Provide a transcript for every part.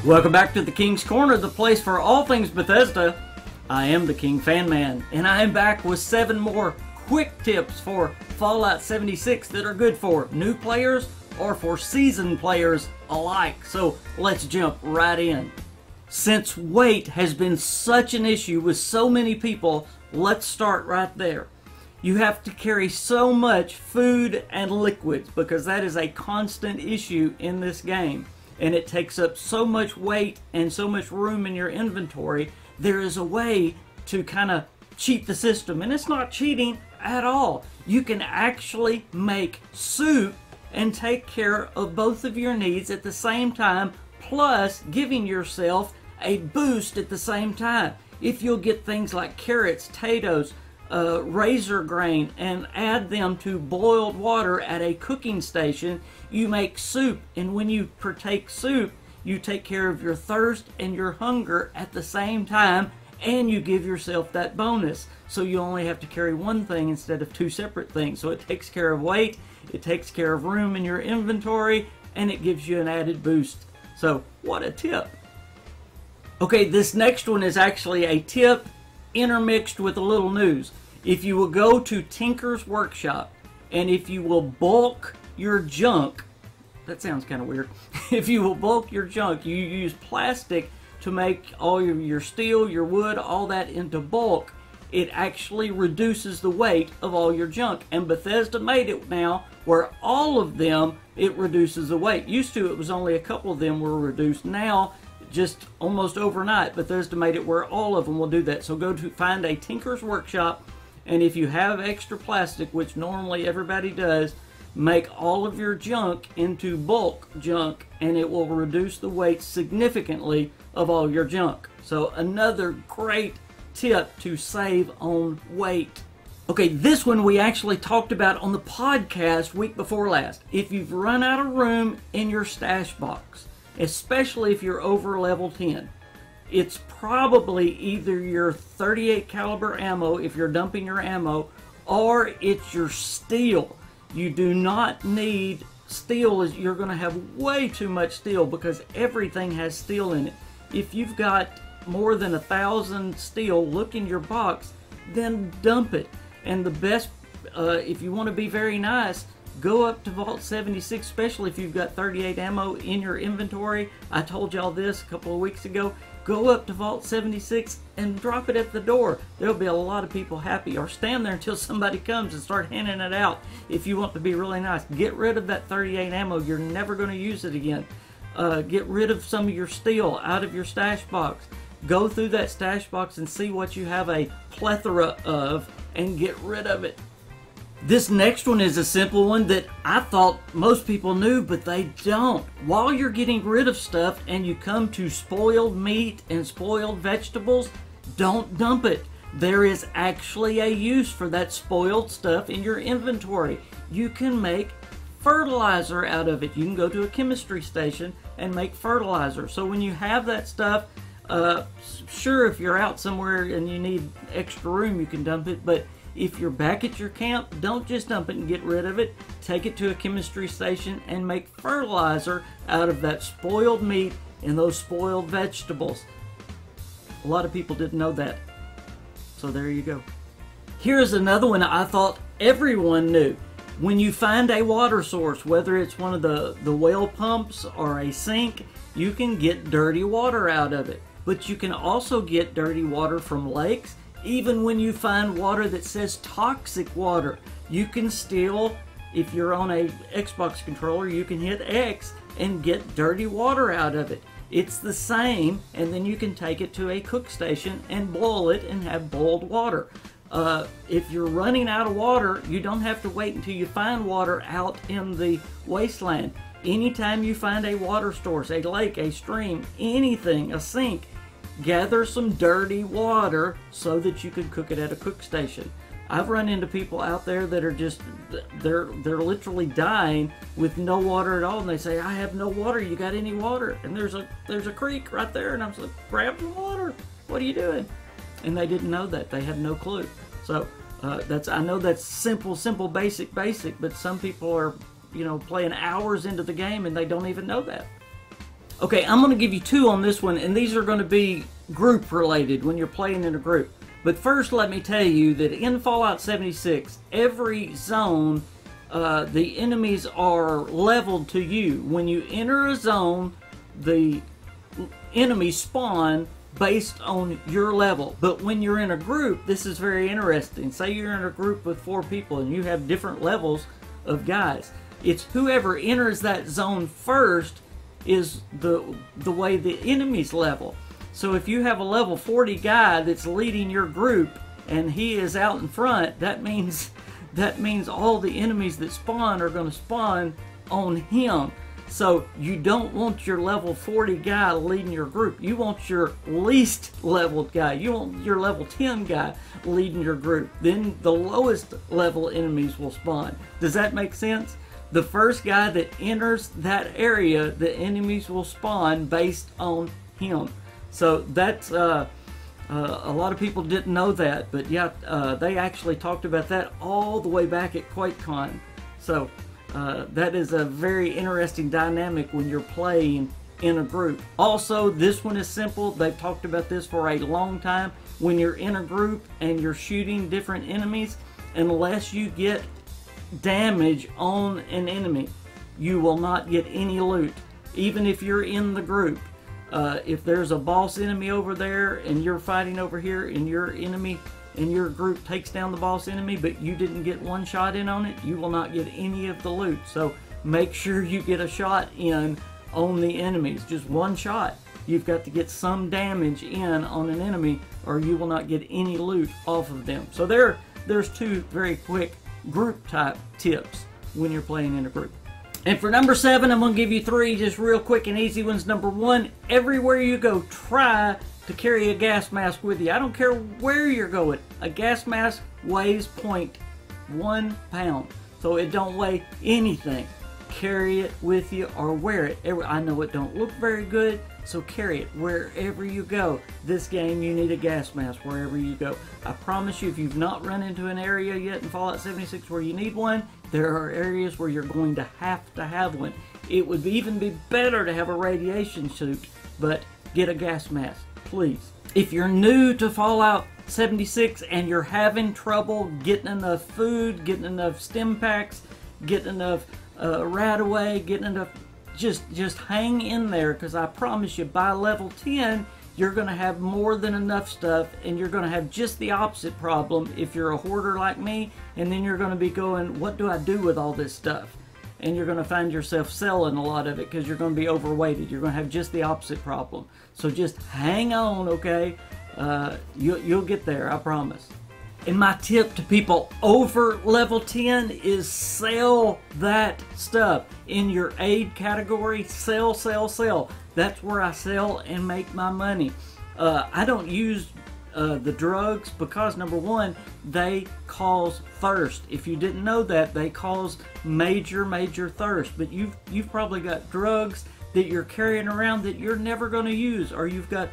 Welcome back to the King's Corner, the place for all things Bethesda. I am the KingFanMan, and I am back with 7 more quick tips for Fallout 76 that are good for new players or for seasoned players alike. So let's jump right in. Since weight has been such an issue with so many people, let's start right there. You have to carry so much food and liquids because that is a constant issue in this game. And it takes up so much weight and so much room in your inventory. There is a way to kind of cheat the system, and it's not cheating at all. You can actually make soup and take care of both of your needs at the same time, plus giving yourself a boost at the same time. If you'll get things like carrots, potatoes, razor grain, and add them to boiled water at a cooking station, you make soup. And when you partake soup, you take care of your thirst and your hunger at the same time, and you give yourself that bonus. So you only have to carry one thing instead of 2 separate things. So it takes care of weight, it takes care of room in your inventory, and it gives you an added boost. So what a tip. Okay, this next one is actually a tip intermixed with a little news. If you will go to Tinker's Workshop, and if you will bulk your junk, that sounds kind of weird. If you will bulk your junk, you use plastic to make all your steel, your wood, all that into bulk, it actually reduces the weight of all your junk. And Bethesda made it now where all of them, it reduces the weight. Used to, it was only a couple of them were reduced. Now, just almost overnight, Bethesda made it where all of them will do that. So go to find a Tinker's Workshop, and if you have extra plastic, which normally everybody does, make all of your junk into bulk junk, and it will reduce the weight significantly of all your junk. So another great tip to save on weight. Okay, this one we actually talked about on the podcast week before last. If you've run out of room in your stash box, especially if you're over level 10, it's probably either your 38 caliber ammo if you're dumping your ammo, or it's your steel. You do not need steel. You're going to have way too much steel because everything has steel in it. If you've got more than 1,000 steel, look in your box, then dump it. And the best, if you want to be very nice, go up to Vault 76, especially if you've got 38 ammo in your inventory. I told y'all this a couple of weeks ago. Go up to Vault 76 and drop it at the door. There'll be a lot of people happy. Or stand there until somebody comes and start handing it out if you want to be really nice. Get rid of that 38 ammo. You're never going to use it again. Get rid of some of your steel out of your stash box. Go through that stash box and see what you have a plethora of and get rid of it. This next one is a simple one that I thought most people knew, but they don't. While you're getting rid of stuff and you come to spoiled meat and spoiled vegetables, don't dump it. There is actually a use for that spoiled stuff in your inventory. You can make fertilizer out of it. You can go to a chemistry station and make fertilizer. So when you have that stuff, sure, if you're out somewhere and you need extra room, you can dump it, but if you're back at your camp, don't just dump it and get rid of it. Take it to a chemistry station and make fertilizer out of that spoiled meat and those spoiled vegetables. A lot of people didn't know that. So there you go. Here's another one I thought everyone knew. When you find a water source, whether it's one of the well pumps or a sink, you can get dirty water out of it. But you can also get dirty water from lakes. Even when you find water that says toxic water, you can still, if you're on a Xbox controller, you can hit X and get dirty water out of it. It's the same, and then you can take it to a cook station and boil it and have boiled water. If you're running out of water, you don't have to wait until you find water out in the wasteland. Anytime you find a water source, a lake, a stream, anything, a sink, gather some dirty water so that you can cook it at a cook station. I've run into people out there that are just, they're literally dying with no water at all, and they say, I have no water, you got any water? And there's a creek right there, and I'm like, grab the water, what are you doing? And they didn't know that, they had no clue. So I know that's simple, basic, but some people are, playing hours into the game and they don't even know that. Okay, I'm going to give you two on this one, and these are going to be group related when you're playing in a group. But first, let me tell you that in Fallout 76, every zone, the enemies are leveled to you. When you enter a zone, the enemies spawn based on your level. But when you're in a group, this is very interesting. Say you're in a group with 4 people and you have different levels of guys. It's whoever enters that zone first is the way the enemies level. So if you have a level 40 guy that's leading your group and he is out in front, that means all the enemies that spawn are going to spawn on him. So you don't want your level 40 guy leading your group. You want your least leveled guy. You want your level 10 guy leading your group. Then the lowest level enemies will spawn. Does that make sense? The first guy that enters that area, the enemies will spawn based on him. So that's, a lot of people didn't know that, but yeah, they actually talked about that all the way back at QuakeCon. So that is a very interesting dynamic when you're playing in a group. Also, this one is simple. They've talked about this for a long time. When you're in a group and you're shooting different enemies, unless you get damage on an enemy, you will not get any loot, even if you're in the group. If there's a boss enemy over there and you're fighting over here and your enemy and your group takes down the boss enemy but you didn't get one shot in on it, you will not get any of the loot. So make sure you get a shot in on the enemies, just one shot. You've got to get some damage in on an enemy or you will not get any loot off of them. So there's two very quick group type tips when you're playing in a group. And for number 7, I'm going to give you 3 just real quick and easy ones. Number 1, everywhere you go, try to carry a gas mask with you. I don't care where you're going. A gas mask weighs 0.1 pound, so it don't weigh anything. Carry it with you or wear it. I know it don't look very good, so carry it wherever you go. This game, you need a gas mask wherever you go. I promise you, if you've not run into an area yet in Fallout 76 where you need one, there are areas where you're going to have one. It would even be better to have a radiation suit, but get a gas mask, please. If you're new to Fallout 76 and you're having trouble getting enough food, getting enough stim packs, getting enough Radaway, getting enough, just hang in there, because I promise you by level 10 you're going to have more than enough stuff, and you're going to have just the opposite problem if you're a hoarder like me, and then you're going to be going, what do I do with all this stuff? And you're going to find yourself selling a lot of it because you're going to be overweighted. You're going to have just the opposite problem. So just hang on, okay? You'll get there, I promise. And my tip to people over level 10 is sell that stuff. In your aid category, sell, sell, sell. That's where I sell and make my money. I don't use the drugs because, number 1, they cause thirst. If you didn't know that, they cause major thirst. But you've probably got drugs that you're carrying around that you're never going to use, or you've got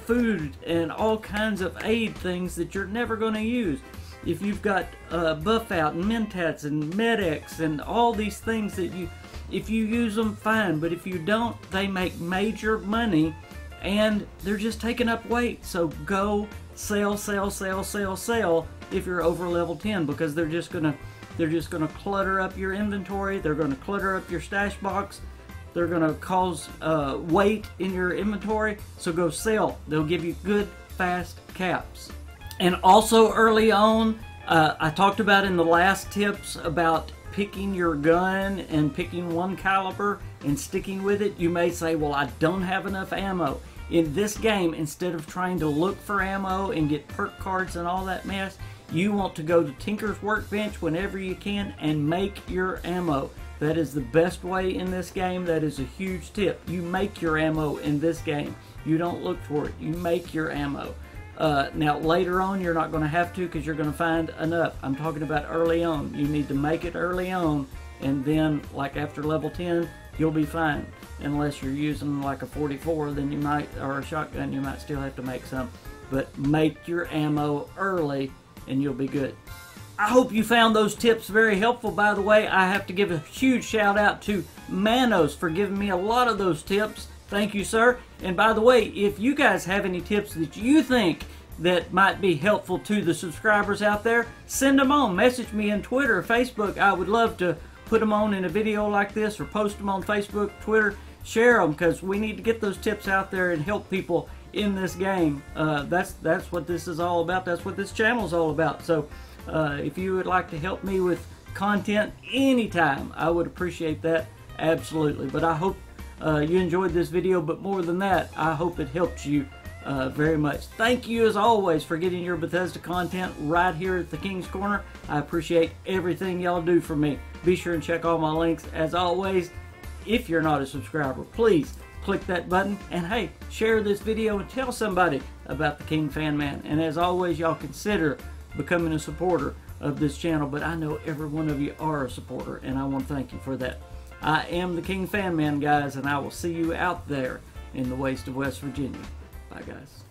food and all kinds of aid things that you're never going to use. If you've got buff out and mentats and med-X and all these things that if you use them, fine, but if you don't, they make major money and they're just taking up weight. So go sell if you're over level 10, because they're just gonna clutter up your inventory. They're gonna clutter up your stash box. They're going to cause weight in your inventory, so go sell. They'll give you good, fast caps. And also early on, I talked about in the last tips about picking your gun and picking one caliber and sticking with it. You may say, well, I don't have enough ammo. In this game, instead of trying to look for ammo and get perk cards and all that mess, you want to go to Tinker's Workbench whenever you can and make your ammo. That is the best way in this game. That is a huge tip. You make your ammo in this game. You don't look for it. You make your ammo. Now, later on, you're not going to have to, because you're going to find enough. I'm talking about early on. You need to make it early on, and then, like after level 10, you'll be fine. Unless you're using like a 44, then you might, or a shotgun, you might still have to make some. But make your ammo early, and you'll be good. I hope you found those tips very helpful. By the way, I have to give a huge shout out to Manos for giving me a lot of those tips. Thank you, sir. And by the way, if you guys have any tips that you think that might be helpful to the subscribers out there, send them on. Message me on Twitter or Facebook. I would love to put them on in a video like this, or post them on Facebook, Twitter. Share them, because we need to get those tips out there and help people in this game. That's what this is all about. That's what this channel is all about. So if you would like to help me with content anytime, I would appreciate that, absolutely. But I hope you enjoyed this video, but more than that, I hope it helped you very much. Thank you as always for getting your Bethesda content right here at the King's Corner. I appreciate everything y'all do for me. Be sure and check all my links. As always, if you're not a subscriber, please click that button, and hey, share this video and tell somebody about the KingFanMan. And as always, y'all consider becoming a supporter of this channel, but I know every one of you are a supporter, and I want to thank you for that. I am the KingFanMan, guys, and I will see you out there in the waste of West Virginia. Bye, guys.